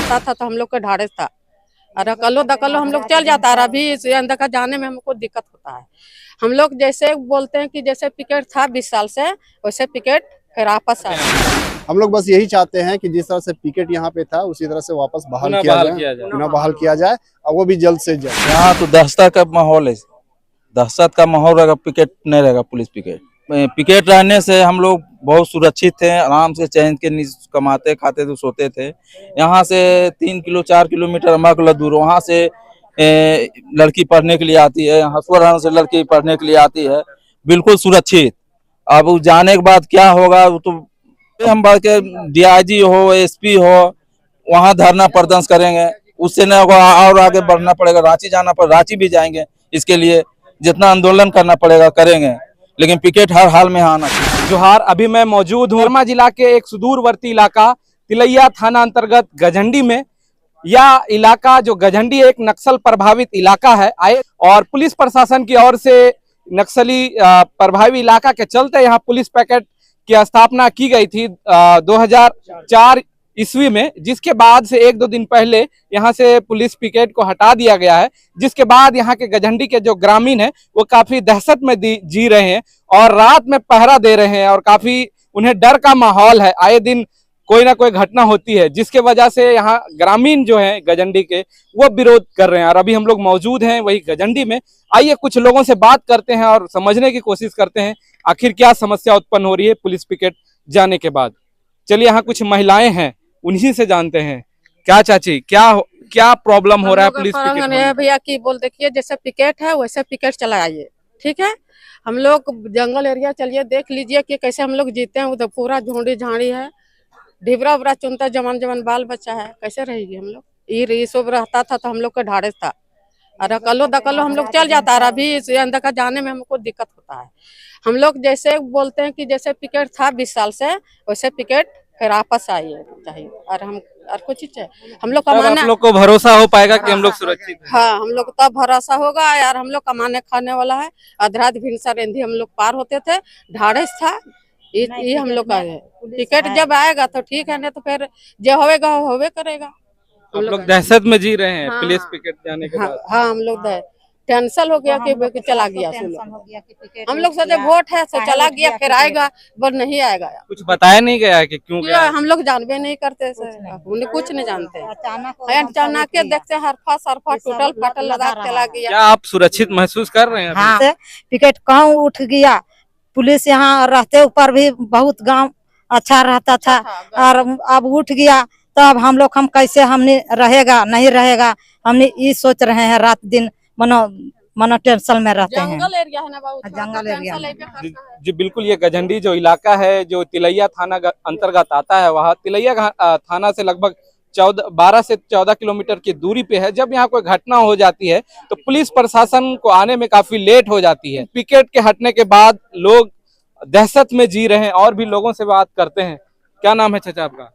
रहता था तो हम लोग का ढाढ़स था, और अकलो दकलो हम लोग चल जाता है। अभी इस अंदर का जाने में हमको दिक्कत होता है। हम लोग जैसे बोलते हैं कि जैसे पिकेट था 20 साल से, वैसे पिकेट फिर वापस आया। हम लोग बस यही चाहते हैं कि जिस तरह से पिकेट यहाँ पे था उसी तरह से वापस बहाल किया जाए और वो भी जल्द से जल्द। यहाँ तो दहशत का माहौल है, दहशत का माहौल रहेगा, पिकेट नहीं रहेगा, पुलिस पिकेट। पिकेट रहने से हम लोग बहुत सुरक्षित थे, आराम से चैन के कमाते खाते तो सोते थे। यहाँ से 3 किलो 4 किलोमीटर अम्बाकुला दूर, वहाँ से लड़की पढ़ने के लिए आती है, हसुआ से लड़की पढ़ने के लिए आती है, बिल्कुल सुरक्षित। अब जाने के बाद क्या होगा वो तो हम बात के DIG हो, SP हो, वहाँ धरना प्रदर्शन करेंगे, उससे न होगा और आगे बढ़ना पड़ेगा। रांची जाना पड़ेगा, रांची भी जाएंगे, इसके लिए जितना आंदोलन करना पड़ेगा करेंगे, लेकिन पिकेट हर हाल में आना चाहिए। जोहार, अभी मैं मौजूद हूँ बर्मा जिला के एक सुदूरवर्ती इलाका तिलैया थाना अंतर्गत गझंडी में। यह इलाका जो गझंडी एक नक्सल प्रभावित इलाका है और पुलिस प्रशासन की ओर से नक्सली प्रभावित इलाका के चलते यहाँ पुलिस पैकेट की स्थापना की गई थी 2004 ईस्वी में, जिसके बाद से 1-2 दिन पहले यहाँ से पुलिस पिकेट को हटा दिया गया है। जिसके बाद यहाँ के गझंडी के जो ग्रामीण हैं वो काफी दहशत में जी रहे हैं और रात में पहरा दे रहे हैं और काफी उन्हें डर का माहौल है। आए दिन कोई ना कोई घटना होती है, जिसके वजह से यहाँ ग्रामीण जो हैं गझंडी के वो विरोध कर रहे हैं। और अभी हम लोग मौजूद हैं वही गझंडी में। आइए कुछ लोगों से बात करते हैं और समझने की कोशिश करते हैं आखिर क्या समस्या उत्पन्न हो रही है पुलिस पिकेट जाने के बाद। चलिए, यहाँ कुछ महिलाएं हैं, उन्हीं से जानते हैं। क्या चाची, क्या प्रॉब्लम हो रहा है पुलिस पिकेट? भैया की बोल देखिए, जैसे पिकेट है वैसे पिकेट चलाइए, ठीक है। हम लोग जंगल एरिया चलिए, देख लीजिए कि कैसे हम लोग जीते हैं। उधर पूरा झोंडी झाड़ी है, ढिबरा उबरा चुनता, जवान बाल बच्चा है, कैसे रहेगी हम लोग? ये सब रहता था तो हम लोग का ढाढ़स था, और अकलो दकलो हम लोग चल जाता है। अभी इस अंदर का जाने में हमको दिक्कत होता है। हम लोग जैसे बोलते हैं कि जैसे पिकेट था 20 साल से, वैसे पिकेट फिर वापस आइए चाहिए। और हम और कुछ चीज हम लोग कमाने, आप लोग को भरोसा हो पाएगा कि हम लोग सुरक्षित हैं? हाँ, हम लोग तब भरोसा होगा यार। हम लोग कमाने खाने वाला है। अधरात भिनसा रेंधी हम लोग पार होते थे, ढाढ़स था, ये हम लोग का है। टिकट जब आएगा तो ठीक है, नहीं तो फिर जो होएगा होवे करेगा। हम लोग दहशत में जी रहे हैं। हाँ, पुलिस पिकेट जाने के बाद हाँ, हम लोग टेंशन हो गया कि चला गया। हम लोग सोचे वोट है तो चला गया, फिर आएगा पर नहीं आएगा। कुछ बताया नहीं गया है कि क्यों गया? हम लोग जानबे नहीं करते, उन्हें कुछ नहीं जानते। अचानक देखते हरफा सरफा टूटल फाटल लगा चला गया। क्या आप सुरक्षित महसूस कर रहे हैं? हाँ, पिकेट कहूँ उठ गया। पुलिस यहाँ रहते ऊपर भी बहुत गांव अच्छा रहता था, और अब उठ गया तो अब हम लोग कैसे हमने रहेगा नहीं रहेगा, हमने ये सोच रहे हैं। रात दिन मनो टेंशन में रहते हैं। जंगल एरिया है ना बाबू, जंगल एरिया जी बिल्कुल। ये गझंडी जो इलाका है जो तिलैया थाना अंतर्गत आता है, वहाँ तिलैया थाना से लगभग 12 से 14 किलोमीटर की दूरी पे है। जब यहाँ कोई घटना हो जाती है तो पुलिस प्रशासन को आने में काफी लेट हो जाती है। पिकेट के हटने के बाद लोग दहशत में जी रहे हैं। और भी लोगों से बात करते हैं। क्या नाम है चाचा आपका?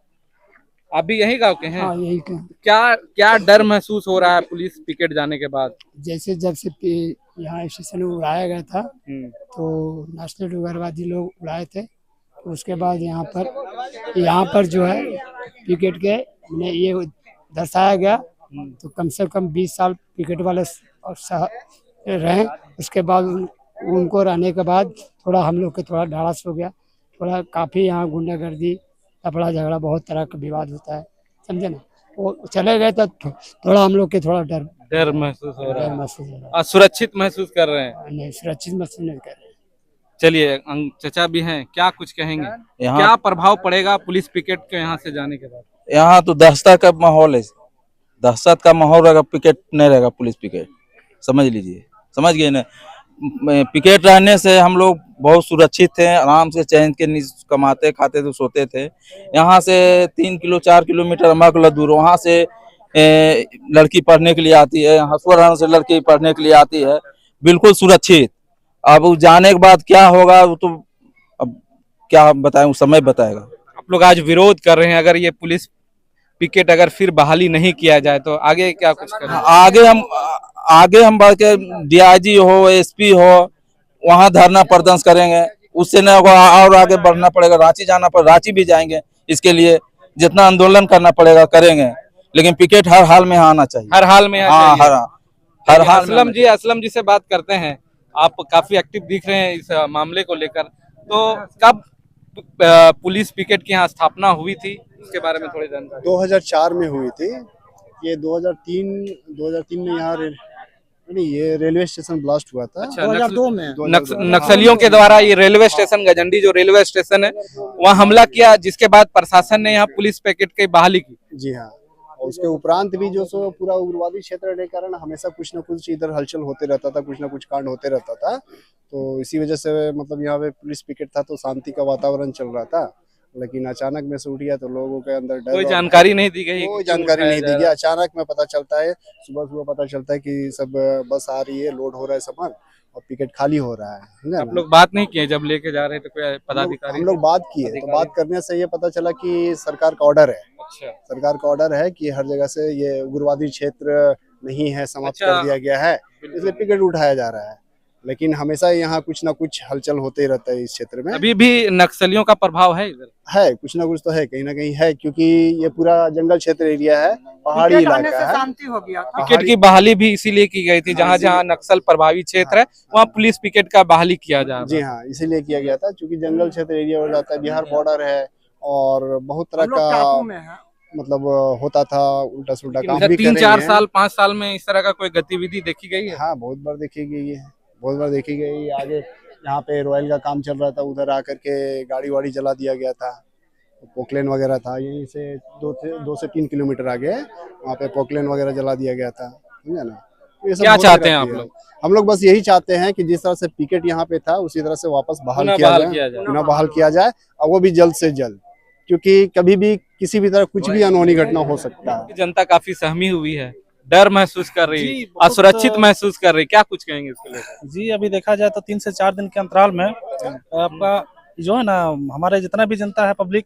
आप भी यही गांव के हैं? हाँ, यही का। क्या डर महसूस हो रहा है पुलिस पिकेट जाने के बाद? जैसे जब से यहाँ स्टेशन में उड़ाया गया था तो नक्सली उग्रवादी लोग उड़ाए थे, तो उसके बाद यहाँ पर जो है पिकेट के ये दर्शाया गया, तो कम से कम 20 साल पिकेट वाले रहे। उसके बाद उनको रहने के बाद थोड़ा हम लोग के थोड़ा ढाढ़स हो गया। थोड़ा काफ़ी यहाँ गुंडागर्दी, लफड़ा झगड़ा, बहुत तरह का विवाद होता है, समझे ना। वो चले गए तो थोड़ा हम लोग के थोड़ा डर महसूस हो रहा है। सुरक्षित महसूस कर रहे हैं? नहीं, सुरक्षित महसूस नहीं कर रहे हैं। चलिए, चचा भी हैं, क्या कुछ कहेंगे? क्या प्रभाव पड़ेगा पुलिस पिकेट के यहाँ से जाने के बाद? यहाँ तो दहशत का माहौल है, दहशत का माहौल रहेगा, पिकेट नहीं रहेगा, पुलिस पिकेट। समझ लीजिए, समझ गए ना। पिकेट रहने से हम लोग बहुत सुरक्षित थे, आराम से चैन के कमाते खाते तो सोते थे। यहाँ से 3 किलो 4 किलोमीटर अम्बाकुला दूर, वहाँ से लड़की पढ़ने के लिए आती है, हसुआ से लड़की पढ़ने के लिए आती है, बिल्कुल सुरक्षित। अब जाने के बाद क्या होगा वो तो अब क्या बताएं, समय बताएगा। आप लोग आज विरोध कर रहे हैं, अगर ये पुलिस पिकेट अगर फिर बहाली नहीं किया जाए तो आगे क्या कुछ करें? आगे हम बढ़ के DIG हो, SP हो, वहाँ धरना प्रदर्शन करेंगे, उससे न होगा और आगे बढ़ना पड़ेगा। रांची जाना पड़ेगा, रांची भी जाएंगे, इसके लिए जितना आंदोलन करना पड़ेगा करेंगे, लेकिन पिकेट हर हाल में आना चाहिए। हर हाल में हाँ, हर हाल में आना असलम जी से बात करते हैं। आप काफी एक्टिव दिख रहे हैं इस मामले को लेकर। तो कब पुलिस पिकेट की यहाँ स्थापना हुई थी, उसके बारे में थोड़ी जानकारी। 2004 में हुई थी। ये 2003 में यहाँ नहीं, ये रेलवे स्टेशन ब्लास्ट हुआ था। अच्छा, 2002 में। नक्सलियों के द्वारा ये रेलवे स्टेशन गजंडी जो रेलवे स्टेशन है वहाँ हमला किया, जिसके बाद प्रशासन ने यहाँ पुलिस पिकेट की बहाली की। जी हाँ, और उसके उपरांत भी जो सो पूरा उग्रवादी क्षेत्र रहने के कारण हमेशा कुछ न कुछ इधर हलचल होते रहता था, कुछ न कुछ कांड होते रहता था। तो इसी वजह से मतलब यहाँ पे पुलिस पिकेट था तो शांति का वातावरण चल रहा था। लेकिन अचानक में से उठ गया तो लोगों के अंदर डर, कोई जानकारी नहीं दी गई, कोई जानकारी नहीं दी गई। अचानक में पता चलता है, सुबह सुबह पता चलता है कि सब बस आ रही है, लोड हो रहा है सामान और पिकेट खाली हो रहा है। आप लोग बात नहीं किए जब लेके जा रहे थे कोई पदाधिकारी? हम लोग बात किए तो बात करने से ये पता चला कि सरकार का ऑर्डर है। अच्छा, सरकार का ऑर्डर है कि हर जगह से ये उग्रवादी क्षेत्र नहीं है, समाप्त कर दिया गया है, इसलिए पिकेट उठाया जा रहा है। लेकिन हमेशा यहाँ कुछ ना कुछ हलचल होते रहता है इस क्षेत्र में। अभी भी नक्सलियों का प्रभाव है इधर? है, कुछ ना कुछ तो है, कहीं ना कहीं है, क्योंकि ये पूरा जंगल क्षेत्र एरिया है, पहाड़ी इलाका है। शांति हो गया था। पिकेट की बहाली भी इसीलिए की गई थी, जहाँ जहाँ नक्सल प्रभावित क्षेत्र है वहाँ पुलिस पिकेट का बहाली किया जा रहा है। जी हाँ, इसीलिए किया गया था क्योंकि जंगल क्षेत्र एरिया हो जाता है, बिहार बॉर्डर है और बहुत तरह का मतलब होता था उल्टा सुल्टा काम भी। 3-4 साल 5 साल में इस तरह का कोई गतिविधि देखी गई है? हाँ, बहुत बार देखी गई है, बहुत बार देखी गई। आगे यहाँ पे रॉयल का काम चल रहा था, उधर आकर के गाड़ी वाड़ी जला दिया गया था। पोकलेन वगैरह था, यहीं से 2 से 3 किलोमीटर आगे वहाँ पे पोकलेन वगैरह जला दिया गया था, समझे ना। ये सब क्या होते चाहते हैं रहती आप है। लोग? हम लोग बस यही चाहते हैं कि जिस तरह से पिकेट यहाँ पे था उसी तरह से वापस बहाल किया जाए, पुनः बहाल किया जाए, और वो भी जल्द से जल्द, क्योंकि कभी भी किसी भी तरह कुछ भी अनहोनी घटना हो सकता है। जनता काफी सहमी हुई है, डर महसूस कर रही है, असुरक्षित महसूस कर रही है, क्या कुछ कहेंगे इसके लिए? जी, अभी देखा जाए तो 3 से 4 दिन के अंतराल में आपका जो है ना, हमारे जितना भी जनता है, पब्लिक,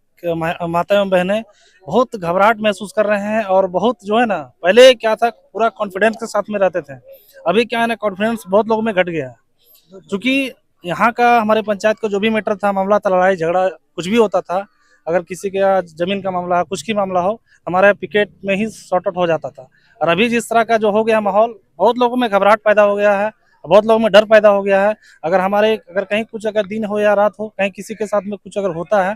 माता एवं बहनें बहुत घबराहट महसूस कर रहे हैं। और बहुत जो है ना, पहले क्या था, पूरा कॉन्फिडेंस के साथ में रहते थे, अभी क्या है ना, कॉन्फिडेंस बहुत लोगों में घट गया है। क्योंकि यहाँ का हमारे पंचायत का जो भी मैटर था, मामला था, लड़ाई झगड़ा कुछ भी होता था, अगर किसी के जमीन का मामला हो, कुछ की मामला हो, हमारे पिकेट में ही सॉर्ट आउट हो जाता था। और अभी जिस तरह का जो हो गया माहौल, बहुत लोगों में घबराहट पैदा हो गया है, बहुत लोगों में डर पैदा हो गया है। अगर कहीं कुछ अगर दिन हो या रात हो, कहीं किसी के साथ में कुछ अगर होता है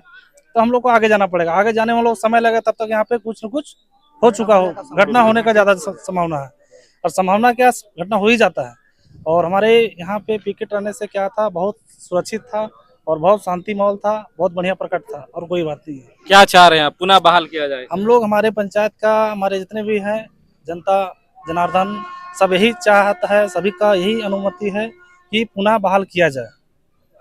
तो हम लोग को आगे जाना पड़ेगा। आगे जाने में लोग समय लगे, तब तक यहाँ पे कुछ न कुछ हो चुका हो, घटना होने का ज्यादा संभावना है। और संभावना क्या, घटना हो ही जाता है। और हमारे यहाँ पे पिकेट रहने से क्या था, बहुत सुरक्षित था और बहुत शांति माहौल था, बहुत बढ़िया प्रकट था, और कोई बात नहीं है। क्या चाह रहे हैं आप, पुनः बहाल किया जाए? हम लोग, हमारे पंचायत का, हमारे जितने भी हैं जनता जनार्दन, सब यही चाहता है, सभी का यही अनुमति है कि पुनः बहाल किया जाए।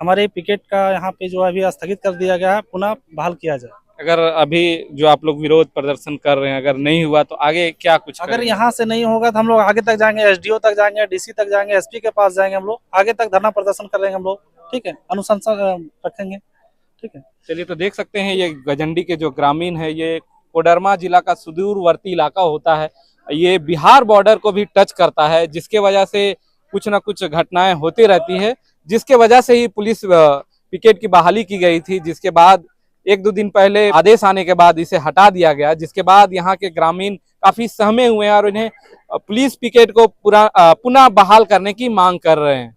हमारे पिकेट का यहाँ पे जो अभी स्थगित कर दिया गया है, पुनः बहाल किया जाए। अगर अभी जो आप लोग विरोध प्रदर्शन कर रहे हैं, अगर नहीं हुआ तो आगे क्या कुछ अगर करेंगे? यहाँ से नहीं होगा तो हम लोग आगे तक जाएंगे, एसडीओ तक जाएंगे, डीसी तक जाएंगे, एसपी के पास जाएंगे, हम लोग आगे तक धरना प्रदर्शन करेंगे हम लोग, ठीक है, अनुशंसा रखेंगे, ठीक है। चलिए, तो देख सकते हैं ये गजंडी के जो ग्रामीण है, ये कोडरमा जिला का सुदूरवर्ती इलाका होता है, ये बिहार बॉर्डर को भी टच करता है, जिसके वजह से कुछ ना कुछ घटनाएं होती रहती है, जिसके वजह से ही पुलिस पिकेट की बहाली की गई थी, जिसके बाद 1-2 दिन पहले आदेश आने के बाद इसे हटा दिया गया, जिसके बाद यहाँ के ग्रामीण काफी सहमे हुए हैं और इन्हें पुलिस पिकेट को पुनः बहाल करने की मांग कर रहे हैं।